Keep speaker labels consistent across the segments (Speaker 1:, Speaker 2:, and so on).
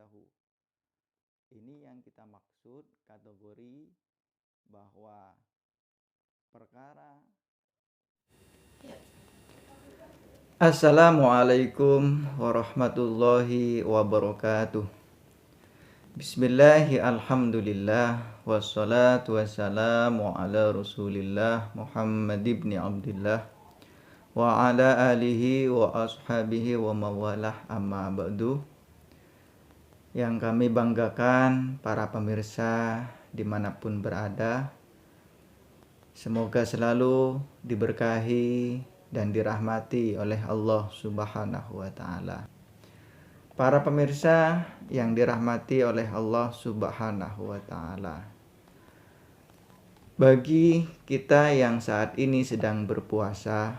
Speaker 1: tahu. Ini yang kita maksud kategori bahwa perkara. Assalamualaikum warahmatullahi wabarakatuh. Bismillahi alhamdulillah wassalatu wassalamu ala rasulillah Muhammad ibn Abdullah wa ala alihi wa ashabihi wa mawalah amma ba'du. Yang kami banggakan para pemirsa dimanapun berada, semoga selalu diberkahi dan dirahmati oleh Allah Subhanahu wa ta'ala. Para pemirsa yang dirahmati oleh Allah Subhanahu wa ta'ala, bagi kita yang saat ini sedang berpuasa,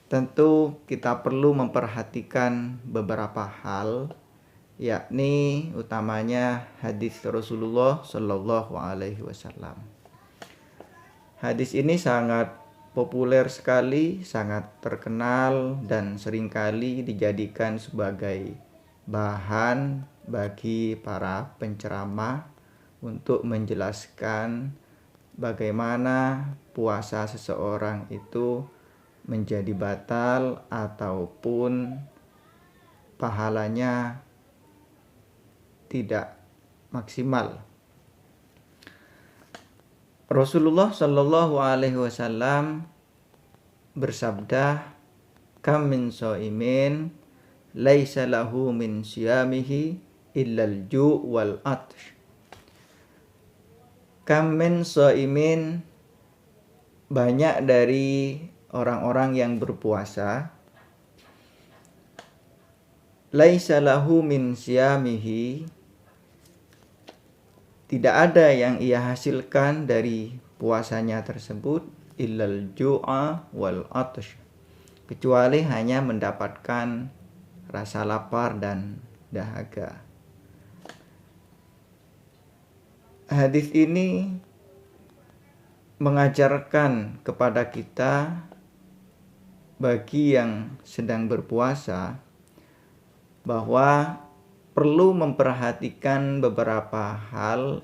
Speaker 1: tentu kita perlu memperhatikan beberapa hal, yakni utamanya hadis Rasulullah Shallallahu Alaihi Wasallam. Hadis ini sangat populer sekali, sangat terkenal dan seringkali dijadikan sebagai bahan bagi para penceramah untuk menjelaskan bagaimana puasa seseorang itu menjadi batal ataupun pahalanya tidak maksimal. Rasulullah Shallallahu Alaihi Wasallam bersabda, "Kam min shaimin laisa lahu min siyamihi illal ju' wal atsh." Kam min shaimin, banyak dari orang-orang yang berpuasa, laisa lahu min siyamihi, tidak ada yang ia hasilkan dari puasanya tersebut illal ju'a wal atsh, kecuali hanya mendapatkan rasa lapar dan dahaga. Hadis ini mengajarkan kepada kita, bagi yang sedang berpuasa, bahwa perlu memperhatikan beberapa hal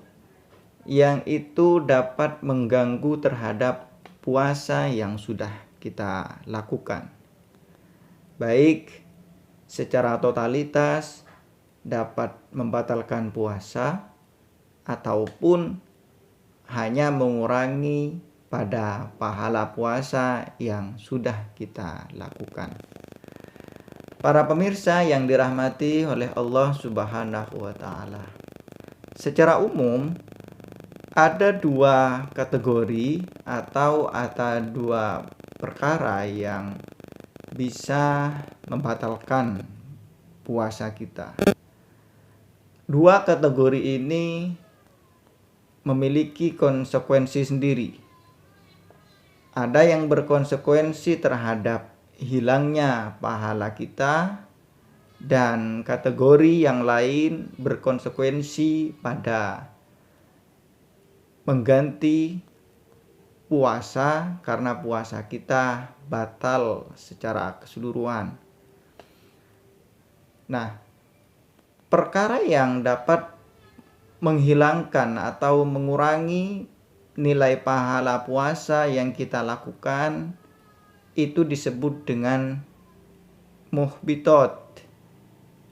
Speaker 1: yang itu dapat mengganggu terhadap puasa yang sudah kita lakukan. Baik secara totalitas dapat membatalkan puasa ataupun hanya mengurangi pada pahala puasa yang sudah kita lakukan. Para pemirsa yang dirahmati oleh Allah Subhanahu wa ta'ala, secara umum ada dua kategori atau ada dua perkara yang bisa membatalkan puasa kita. Dua kategori ini memiliki konsekuensi sendiri. Ada yang berkonsekuensi terhadap hilangnya pahala kita, dan kategori yang lain berkonsekuensi pada mengganti puasa karena puasa kita batal secara keseluruhan. Nah, perkara yang dapat menghilangkan atau mengurangi nilai pahala puasa yang kita lakukan itu disebut dengan muhbitot,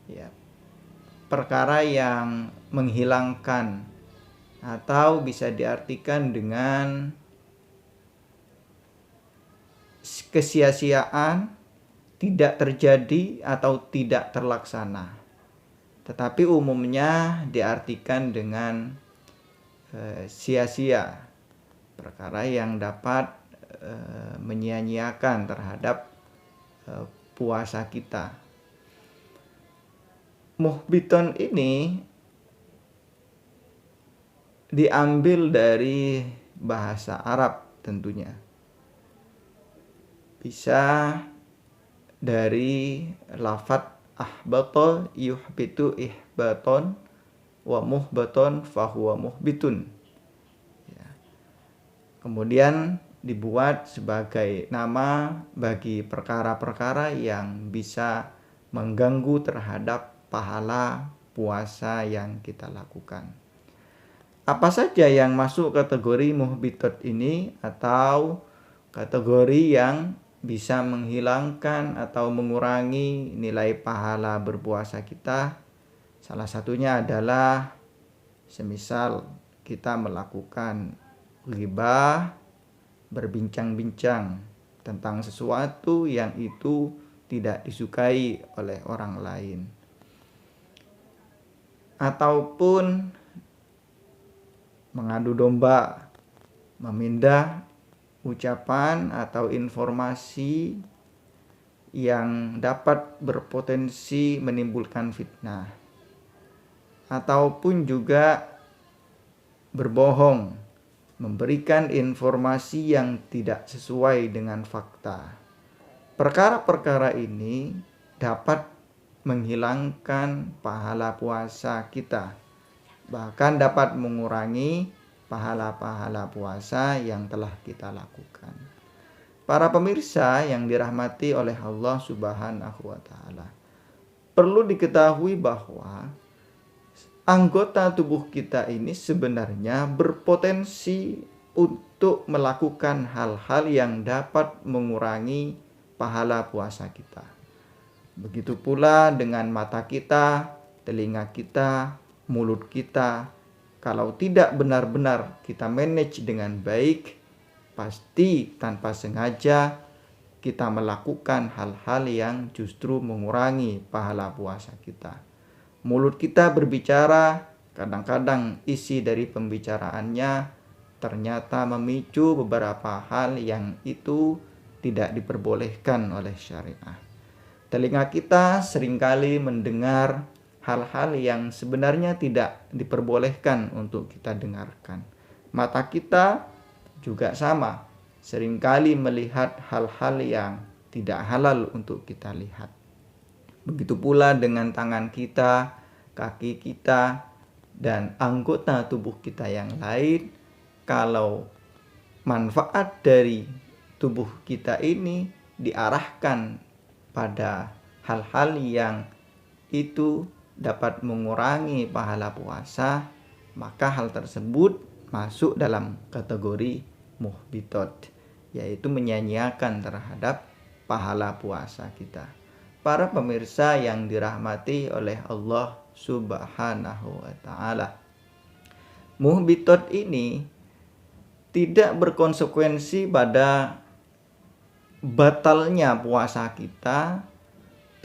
Speaker 1: ya, perkara yang menghilangkan, atau bisa diartikan dengan kesia-siaan, tidak terjadi atau tidak terlaksana. Tetapi umumnya diartikan dengan sia-sia, perkara yang dapat menyia-nyiakan terhadap puasa kita. Muhbiton ini diambil dari bahasa Arab tentunya. Bisa dari lafadz ahbata yuhbitu ihbaton wa muhbaton fahuwa muhbitun. Ya. Kemudian dibuat sebagai nama bagi perkara-perkara yang bisa mengganggu terhadap pahala puasa yang kita lakukan. Apa saja yang masuk kategori muhbitot ini atau kategori yang bisa menghilangkan atau mengurangi nilai pahala berpuasa kita? Salah satunya adalah semisal kita melakukan ghibah, berbincang-bincang tentang sesuatu yang itu tidak disukai oleh orang lain, ataupun mengadu domba, memindah ucapan atau informasi yang dapat berpotensi menimbulkan fitnah, ataupun juga berbohong, memberikan informasi yang tidak sesuai dengan fakta. Perkara-perkara ini dapat menghilangkan pahala puasa kita, bahkan dapat mengurangi pahala-pahala puasa yang telah kita lakukan. Para pemirsa yang dirahmati oleh Allah Subhanahu wa Ta'ala, perlu diketahui bahwa anggota tubuh kita ini sebenarnya berpotensi untuk melakukan hal-hal yang dapat mengurangi pahala puasa kita. Begitu pula dengan mata kita, telinga kita, mulut kita. Kalau tidak benar-benar kita manage dengan baik, pasti tanpa sengaja kita melakukan hal-hal yang justru mengurangi pahala puasa kita. Mulut kita berbicara, kadang-kadang isi dari pembicaraannya ternyata memicu beberapa hal yang itu tidak diperbolehkan oleh syariah. Telinga kita seringkali mendengar hal-hal yang sebenarnya tidak diperbolehkan untuk kita dengarkan. Mata kita juga sama, seringkali melihat hal-hal yang tidak halal untuk kita lihat. Begitu pula dengan tangan kita, kaki kita, dan anggota tubuh kita yang lain. Kalau manfaat dari tubuh kita ini diarahkan pada hal-hal yang itu dapat mengurangi pahala puasa, maka hal tersebut masuk dalam kategori muhbitot, yaitu menyia-nyiakan terhadap pahala puasa kita. Para pemirsa yang dirahmati oleh Allah Subhanahu wa Ta'ala, muhbitot ini tidak berkonsekuensi pada batalnya puasa kita,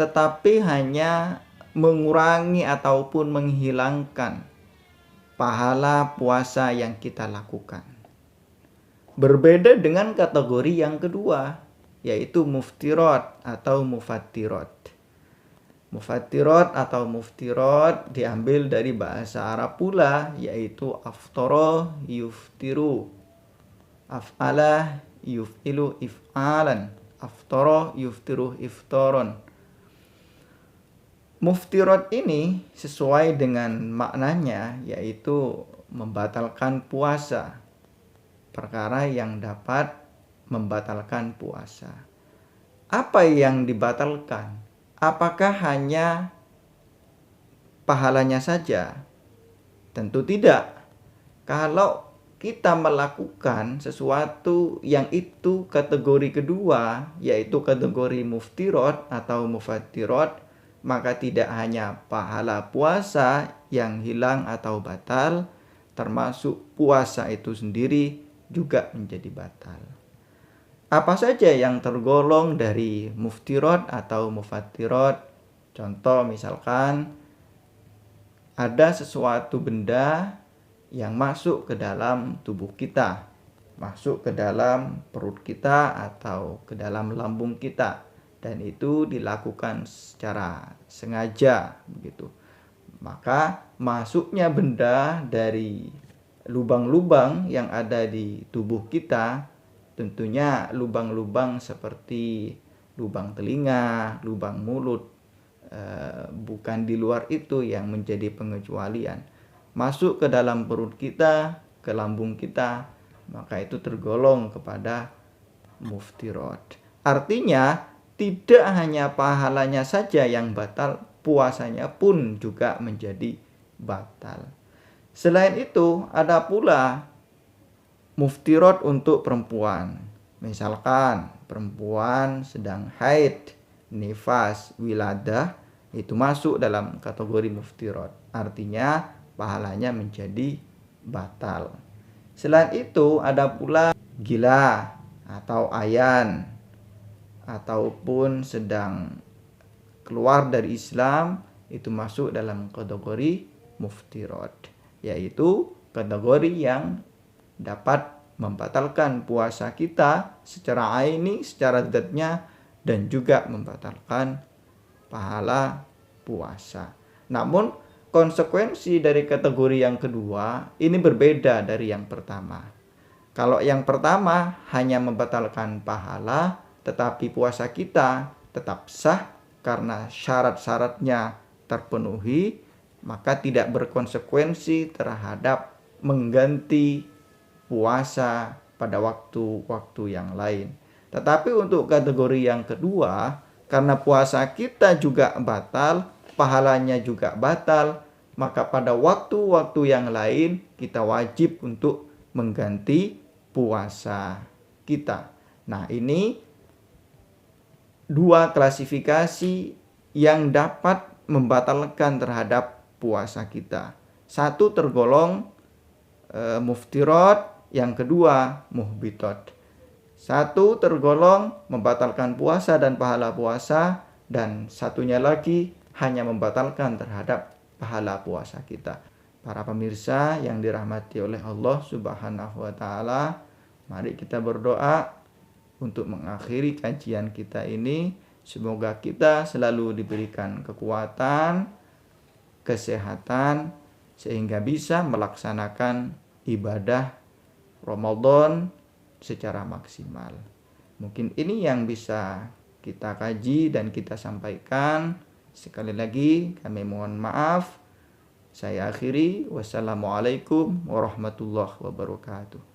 Speaker 1: tetapi hanya mengurangi ataupun menghilangkan pahala puasa yang kita lakukan. Berbeda dengan kategori yang kedua, yaitu muftirat atau mufattirat. Mufattirat atau muftirat diambil dari bahasa Arab pula, yaitu aftara yuftiru, af'ala yuf'ilu if'alan, aftara yuftiru iftaron. Muftirat ini sesuai dengan maknanya, yaitu membatalkan puasa, perkara yang dapat membatalkan puasa. Apa yang dibatalkan? Apakah hanya pahalanya saja? Tentu tidak. Kalau kita melakukan sesuatu yang itu kategori kedua, yaitu kategori muftirat atau mufattirat, maka tidak hanya pahala puasa yang hilang atau batal, termasuk puasa itu sendiri juga menjadi batal. Apa saja yang tergolong dari muftirat atau mufattirat? Contoh misalkan ada sesuatu benda yang masuk ke dalam tubuh kita, masuk ke dalam perut kita atau ke dalam lambung kita, dan itu dilakukan secara sengaja begitu. Maka masuknya benda dari lubang-lubang yang ada di tubuh kita, tentunya lubang-lubang seperti lubang telinga, lubang mulut, bukan di luar itu yang menjadi pengecualian. Masuk ke dalam perut kita, ke lambung kita, maka itu tergolong kepada muftirat. Artinya tidak hanya pahalanya saja yang batal, puasanya pun juga menjadi batal. Selain itu, ada pula muftirat untuk perempuan. Misalkan perempuan sedang haid, nifas, wiladah, itu masuk dalam kategori muftirat. Artinya pahalanya menjadi batal. Selain itu, ada pula gila atau ayan, ataupun sedang keluar dari Islam, itu masuk dalam kategori muftirat, yaitu kategori yang dapat membatalkan puasa kita secara aini, secara zatnya, dan juga membatalkan pahala puasa. Namun konsekuensi dari kategori yang kedua ini berbeda dari yang pertama. Kalau yang pertama hanya membatalkan pahala, tetapi puasa kita tetap sah karena syarat-syaratnya terpenuhi, maka tidak berkonsekuensi terhadap mengganti puasa pada waktu-waktu yang lain. Tetapi untuk kategori yang kedua, karena puasa kita juga batal, pahalanya juga batal, maka pada waktu-waktu yang lain kita wajib untuk mengganti puasa kita. Nah, ini dua klasifikasi yang dapat membatalkan terhadap puasa kita. Satu tergolong muftirat, yang kedua muhbitat. Satu tergolong membatalkan puasa dan pahala puasa, dan satunya lagi hanya membatalkan terhadap pahala puasa kita. Para pemirsa yang dirahmati oleh Allah Subhanahu wa taala, mari kita berdoa untuk mengakhiri kajian kita ini. Semoga kita selalu diberikan kekuatan, kesehatan, sehingga bisa melaksanakan ibadah Ramadan secara maksimal. Mungkin ini yang bisa kita kaji dan kita sampaikan. Sekali lagi kami mohon maaf. Saya akhiri. Wassalamualaikum warahmatullahi wabarakatuh.